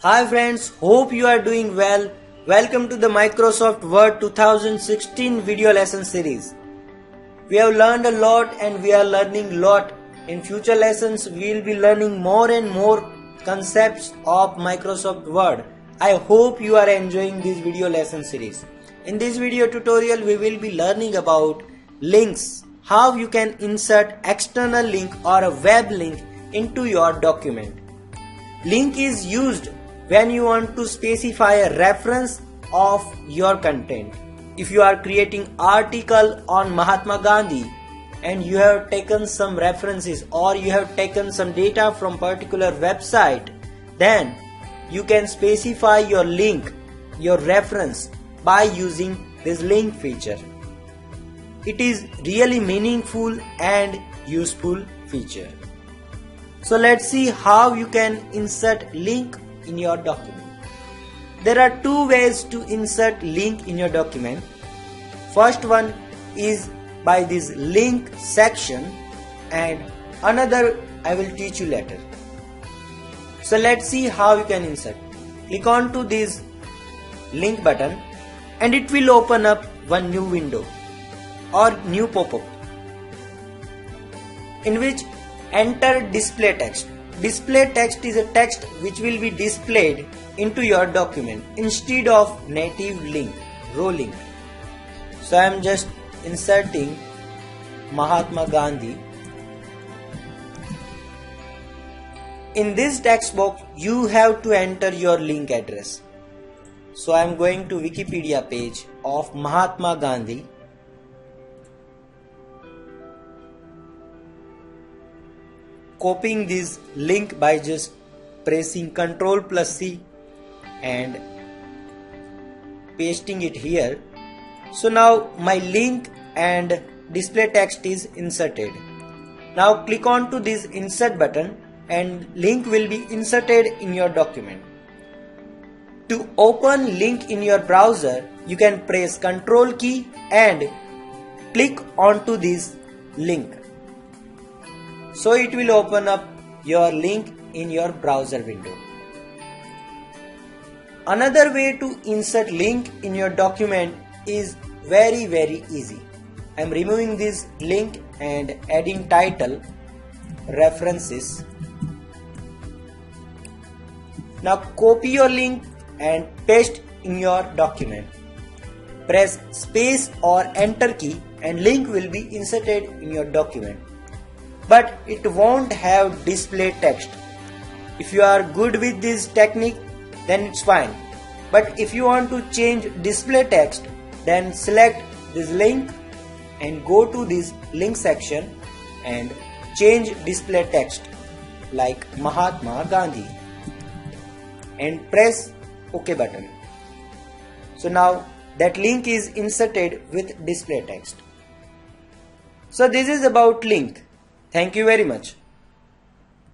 Hi friends, hope you are doing well. Welcome to the Microsoft Word 2016 video lesson series. We have learned a lot and we are learning a lot. In future lessons, we will be learning more and more concepts of Microsoft Word. I hope you are enjoying this video lesson series. In this video tutorial, we will be learning about links. How you can insert external link or a web link into your document. Link is used when you want to specify a reference of your content. If you are creating article on Mahatma Gandhi and you have taken some references or you have taken some data from particular website, then you can specify your link, your reference by using this link feature. It is really meaningful and useful feature. So let's see how you can insert link in your document. There are two ways to insert link in your document. First one is by this link section and another I will teach you later. So let's see how you can insert. Click on to this link button and it will open up one new window or new pop-up in which enter display text. Display text is a text which will be displayed into your document instead of native link, raw link. So I am just inserting Mahatma Gandhi. In this text box, you have to enter your link address. So I am going to Wikipedia page of Mahatma Gandhi. Copying this link by just pressing Ctrl+C and pasting it here. So now my link and display text is inserted. Now click on to this insert button and link will be inserted in your document. To open link in your browser, you can press Ctrl key and click onto this link. So it will open up your link in your browser window. Another way to insert link in your document is very easy. I am removing this link and adding title, references. Now copy your link and paste in your document. Press space or enter key and link will be inserted in your document. But it won't have display text. If you are good with this technique, then it's fine. But if you want to change display text, then select this link and go to this link section and change display text like Mahatma Gandhi and press OK button. So now that link is inserted with display text. So this is about link. Thank you very much.